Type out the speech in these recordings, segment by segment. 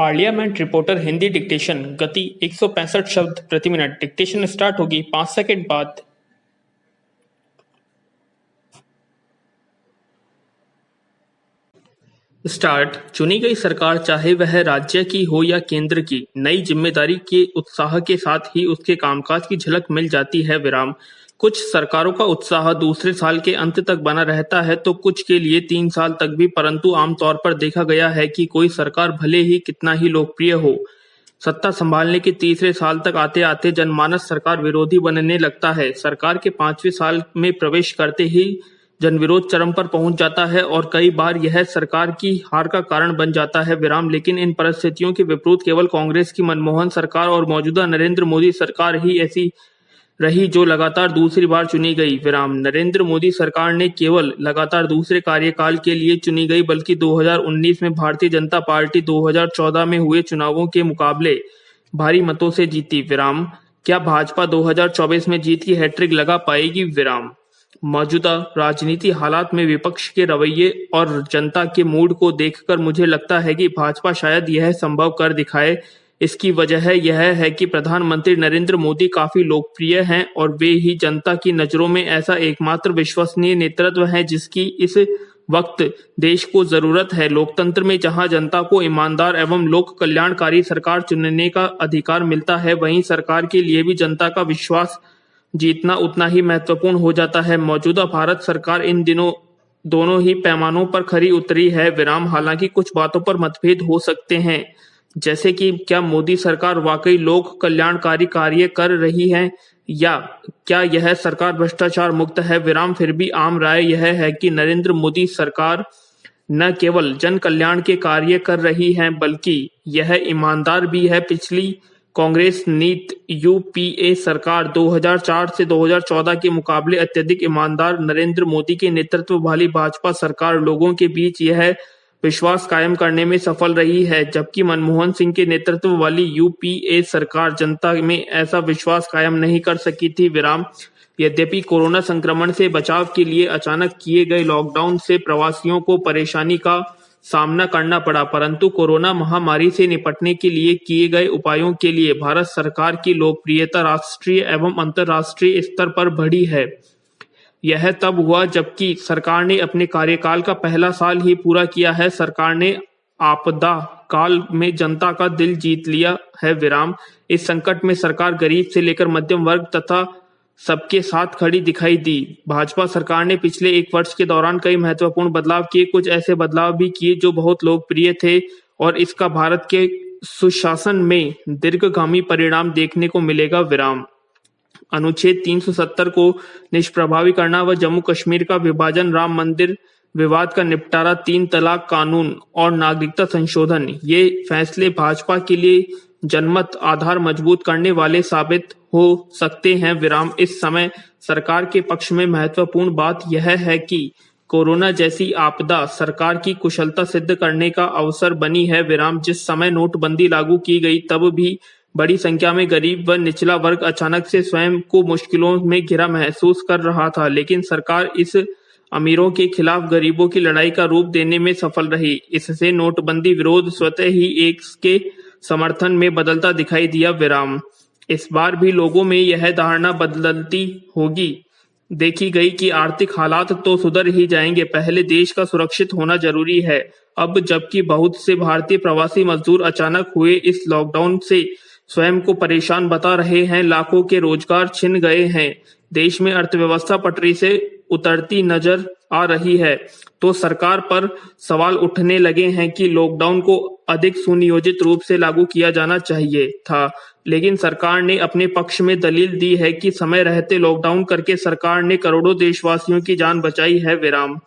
Parliament reporter Hindi dictation गति 165 शब्द प्रति मिनट। डिक्टेशन स्टार्ट होगी 5 सेकंड बाद। स्टार्ट। चुनी गई सरकार, चाहे वह राज्य की हो या केंद्र की, नई जिम्मेदारी के उत्साह के साथ ही उसके कामकाज की झलक मिल जाती है। विराम। कुछ सरकारों का उत्साह दूसरे साल के अंत तक बना रहता है तो कुछ के लिए 3 साल तक भी, परंतु आमतौर पर देखा गया है कि कोई सरकार भले ही कितना ही लोकप्रिय हो, सत्ता संभालने के तीसरे साल तक आते आते जनमानस सरकार विरोधी बनने लगता है। सरकार के 5वें साल में प्रवेश करते ही जनविरोध चरम पर पहुंच जाता है और कई बार यह सरकार की हार का कारण बन जाता है। विराम। लेकिन इन परिस्थितियों के विपरीत केवल कांग्रेस की मनमोहन सरकार और मौजूदा नरेंद्र मोदी सरकार ही ऐसी रही जो लगातार दूसरी बार चुनी गई। विराम। नरेंद्र मोदी सरकार ने केवल लगातार दूसरे कार्यकाल के लिए चुनी गई, बल्कि 2019 में भारतीय जनता पार्टी 2014 में हुए चुनावों के मुकाबले भारी मतों से जीती। विराम। क्या भाजपा 2024 में जीत की हैट्रिक लगा पाएगी? विराम। मौजूदा राजनीति हालात में विपक्ष के रवैये और जनता के मूड को देखकर मुझे लगता है कि भाजपा शायद यह संभव कर दिखाए। इसकी वजह यह है कि प्रधानमंत्री नरेंद्र मोदी काफी लोकप्रिय हैं और वे ही जनता की नजरों में ऐसा एकमात्र विश्वसनीय नेतृत्व है जिसकी इस वक्त देश को जरूरत है। लोकतंत्र में जहां जनता को ईमानदार एवं लोक कल्याणकारी सरकार चुनने का अधिकार मिलता है, वहीं सरकार के लिए भी जनता का विश्वास जीतना उतना ही महत्वपूर्ण हो जाता है। मौजूदा भारत सरकार इन दिनों दोनों ही पैमानों पर खरी उतरी है। विराम। हालांकि कुछ बातों पर मतभेद हो सकते हैं, जैसे कि क्या मोदी सरकार वाकई लोक कल्याणकारी कार्य कर रही है या क्या यह सरकार भ्रष्टाचार मुक्त है। विराम। फिर भी आम राय यह है कि नरेंद्र मोदी सरकार न केवल जन कल्याण के कार्य कर रही है, बल्कि यह ईमानदार भी है। पिछली कांग्रेस नीत यूपीए सरकार 2004 से 2014 के मुकाबले अत्यधिक ईमानदार नरेंद्र मोदी के नेतृत्व वाली भाजपा सरकार लोगों के बीच यह विश्वास कायम करने में सफल रही है, जबकि मनमोहन सिंह के नेतृत्व वाली यूपीए सरकार जनता में ऐसा विश्वास कायम नहीं कर सकी थी। विराम। यद्यपि कोरोना संक्रमण से बचाव के लिए अचानक किए गए लॉकडाउन से प्रवासियों को परेशानी का सामना करना पड़ा, परंतु कोरोना महामारी से निपटने के लिए किए गए उपायों के लिए भारत सरकार की लोकप्रियता राष्ट्रीय एवं अंतर्राष्ट्रीय स्तर पर बढ़ी है। यह तब हुआ जबकि सरकार ने अपने कार्यकाल का पहला साल ही पूरा किया है। सरकार ने आपदा काल में जनता का दिल जीत लिया है। विराम। इस संकट में सरकार गरीब से लेकर मध्यम वर्ग तथा सबके साथ खड़ी दिखाई दी। भाजपा सरकार ने पिछले 1 वर्ष के दौरान कई महत्वपूर्ण बदलाव किए, कुछ ऐसे बदलाव भी किए जो बहुत लोकप्रिय थे और इसका भारत के सुशासन में दीर्घगामी परिणाम देखने को मिलेगा। विराम। अनुच्छेद 370 को निष्प्रभावी करना व जम्मू कश्मीर का विभाजन, राम मंदिर विवाद का निपटारा, 3 तलाक कानून और नागरिकता संशोधन, ये फैसले भाजपा के लिए जनमत आधार मजबूत करने वाले साबित हो सकते हैं। विराम। इस समय सरकार के पक्ष में महत्वपूर्ण बात यह है कि कोरोना जैसी आपदा सरकार की कुशलता सिद्ध करने का अवसर बनी है। विराम। जिस समय नोटबंदी लागू की गई तब भी बड़ी संख्या में गरीब व निचला वर्ग अचानक से स्वयं को मुश्किलों में घिरा महसूस कर रहा था, लेकिन सरकार इस अमीरों के खिलाफ गरीबों की लड़ाई का रूप देने में सफल रही। इससे नोटबंदी विरोध स्वतः ही एक के समर्थन में बदलता दिखाई दिया। विराम। इस बार भी लोगों में यह धारणा बदलती होगी देखी गई कि आर्थिक हालात तो सुधर ही जाएंगे, पहले देश का सुरक्षित होना जरूरी है। अब जबकि बहुत से भारतीय प्रवासी मजदूर अचानक हुए इस लॉकडाउन से स्वयं को परेशान बता रहे हैं, लाखों के रोजगार छिन गए हैं, देश में अर्थव्यवस्था पटरी से उतरती नजर आ रही है, तो सरकार पर सवाल उठने लगे हैं कि लॉकडाउन को अधिक सुनियोजित रूप से लागू किया जाना चाहिए था। लेकिन सरकार ने अपने पक्ष में दलील दी है कि समय रहते लॉकडाउन करके सरकार ने करोड़ों देशवासियों की जान बचाई है। विराम।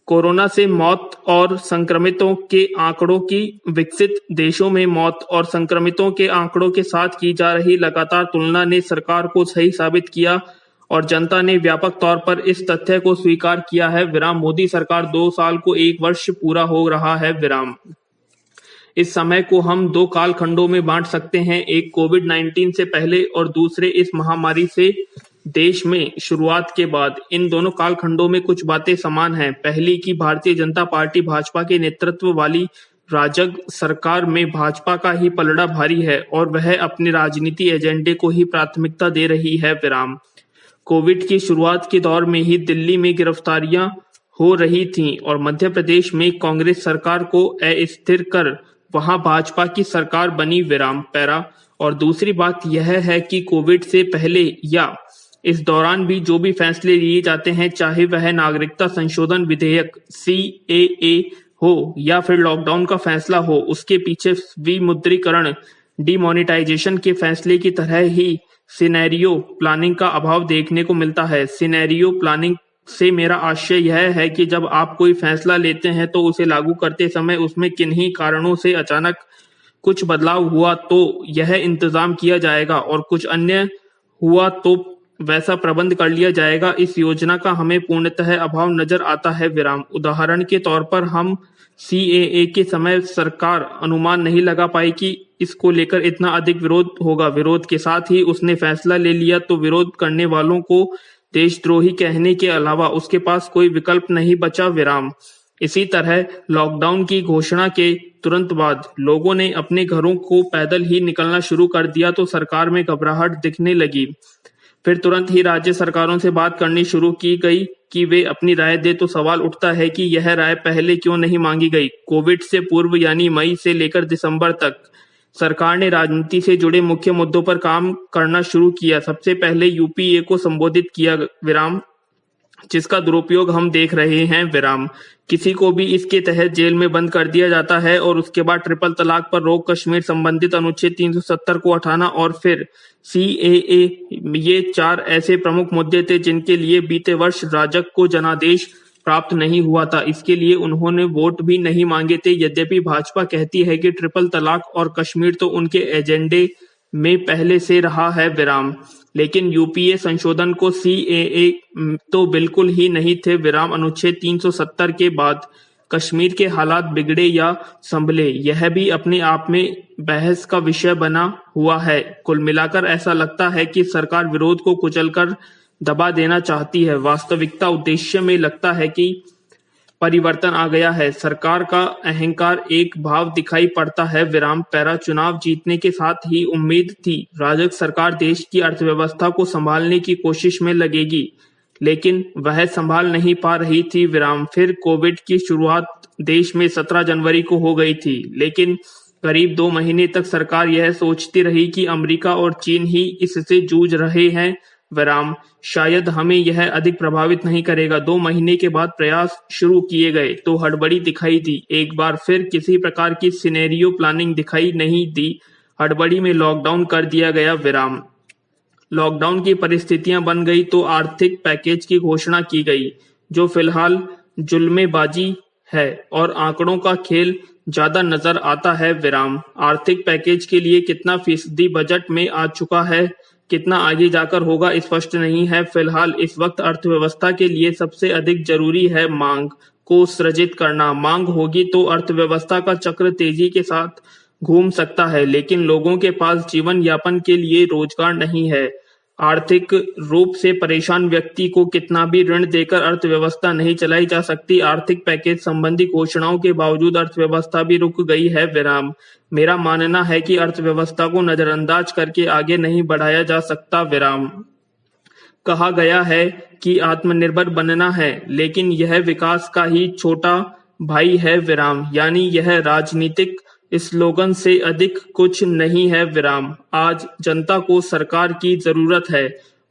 कोरोना से मौत और संक्रमितों के आंकड़ों की विकसित देशों में मौत और संक्रमितों के आंकड़ों के साथ की जा रही लगातार तुलना ने सरकार को सही साबित किया और जनता ने व्यापक तौर पर इस तथ्य को स्वीकार किया है। विराम। मोदी सरकार 2 साल को 1 वर्ष पूरा हो रहा है। विराम। इस समय को हम 2 कालखंडों में बांट सकते हैं, एक कोविड-19 से पहले और दूसरे इस महामारी से देश में शुरुआत के बाद। इन दोनों कालखंडों में कुछ बातें समान हैं। पहली कि भारतीय जनता पार्टी भाजपा के नेतृत्व वाली राजग सरकार में भाजपा का ही पलड़ा भारी है और वह अपने राजनीति एजेंडे को ही प्राथमिकता दे रही है। विराम। कोविड की शुरुआत के दौर में ही दिल्ली में गिरफ्तारियां हो रही थीं और मध्य प्रदेश में कांग्रेस सरकार को अस्थिर कर वहां भाजपा की सरकार बनी। विराम पैरा। और दूसरी बात यह है कि कोविड से पहले या इस दौरान भी जो भी फैसले लिए जाते हैं, चाहे वह नागरिकता संशोधन विधेयक CAA हो या फिर लॉकडाउन का फैसला हो, उसके पीछे विमुद्रीकरण डिमोनेटाइजेशन के फैसले की तरह ही सिनेरियो प्लानिंग का अभाव देखने को मिलता है। सिनेरियो प्लानिंग से मेरा आशय यह है कि जब आप कोई फैसला लेते हैं तो उसे लागू करते समय उसमें किन्हीं कारणों से अचानक कुछ बदलाव हुआ तो यह इंतजाम किया जाएगा और कुछ अन्य हुआ तो वैसा प्रबंध कर लिया जाएगा। इस योजना का हमें पूर्णतः अभाव नजर आता है। विराम। उदाहरण के तौर पर हम CAA के समय सरकार अनुमान नहीं लगा पाई कि इसको लेकर इतना अधिक विरोध होगा। विरोध के साथ ही उसने फैसला ले लिया तो विरोध करने वालों को देशद्रोही कहने के अलावा उसके पास कोई विकल्प नहीं बचा। विराम। इसी तरह लॉकडाउन की घोषणा के तुरंत बाद लोगों ने अपने घरों को पैदल ही निकलना शुरू कर दिया तो सरकार में घबराहट दिखने लगी। फिर तुरंत ही राज्य सरकारों से बात करनी शुरू की गई कि वे अपनी राय दे तो सवाल उठता है कि यह राय पहले क्यों नहीं मांगी गई। कोविड से पूर्व यानी मई से लेकर दिसंबर तक सरकार ने राजनीति से जुड़े मुख्य मुद्दों पर काम करना शुरू किया। सबसे पहले UPA को संबोधित किया। विराम। जिसका दुरुपयोग हम देख रहे हैं। विराम। किसी को भी इसके तहत जेल में बंद कर दिया जाता है और उसके बाद ट्रिपल तलाक पर रोक, कश्मीर संबंधित अनुच्छेद 370 को हटाना और फिर CAA, ये 4 ऐसे प्रमुख मुद्दे थे जिनके लिए बीते वर्ष राजग को जनादेश प्राप्त नहीं हुआ था। इसके लिए उन्होंने वोट भी नहीं मांगे थे। यद्यपि भाजपा कहती है कि ट्रिपल तलाक और कश्मीर तो उनके एजेंडे में पहले से रहा है। विराम। लेकिन UPA संशोधन को CAA तो बिल्कुल ही नहीं थे। विराम। अनुच्छेद 370 के बाद कश्मीर के हालात बिगड़े या संभले, यह भी अपने आप में बहस का विषय बना हुआ है। कुल मिलाकर ऐसा लगता है कि सरकार विरोध को कुचलकर दबा देना चाहती है। वास्तविकता उद्देश्य में लगता है कि परिवर्तन आ गया है। सरकार का अहंकार एक भाव दिखाई पड़ता है। विराम पैरा। चुनाव जीतने के साथ ही उम्मीद थी राजग सरकार देश की अर्थव्यवस्था को संभालने की कोशिश में लगेगी, लेकिन वह संभाल नहीं पा रही थी। विराम। फिर कोविड की शुरुआत देश में 17 जनवरी को हो गई थी, लेकिन करीब 2 महीने तक सरकार यह सोचती रही कि अमेरिका और चीन ही इससे जूझ रहे हैं। विराम। शायद हमें यह अधिक प्रभावित नहीं करेगा। 2 महीने के बाद प्रयास शुरू किए गए तो हड़बड़ी दिखाई दी। एक बार फिर किसी प्रकार की सिनेरियो प्लानिंग दिखाई नहीं दी। हड़बड़ी में लॉकडाउन कर दिया गया। विराम। लॉकडाउन की परिस्थितियां बन गई तो आर्थिक पैकेज की घोषणा की गई, जो फिलहाल जुल्मेबाजी है और आंकड़ों का खेल ज्यादा नजर आता है। विराम। आर्थिक पैकेज के लिए कितना फीसदी बजट में आ चुका है, कितना आगे जाकर होगा स्पष्ट नहीं है। फिलहाल इस वक्त अर्थव्यवस्था के लिए सबसे अधिक जरूरी है मांग को सृजित करना। मांग होगी तो अर्थव्यवस्था का चक्र तेजी के साथ घूम सकता है, लेकिन लोगों के पास जीवन यापन के लिए रोजगार नहीं है। आर्थिक रूप से परेशान व्यक्ति को कितना भी ऋण देकर अर्थव्यवस्था नहीं चलाई जा सकती। आर्थिक पैकेज संबंधी घोषणाओं के बावजूद अर्थव्यवस्था भी रुक गई है। विराम। मेरा मानना है कि अर्थव्यवस्था को नजरअंदाज करके आगे नहीं बढ़ाया जा सकता। विराम। कहा गया है कि आत्मनिर्भर बनना है, लेकिन यह विकास का ही छोटा भाई है। विराम। यानी यह राजनीतिक स्लोगन से अधिक कुछ नहीं है। विराम। आज जनता को सरकार की जरूरत है,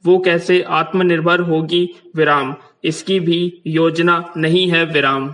वो कैसे आत्मनिर्भर होगी। विराम। इसकी भी योजना नहीं है। विराम।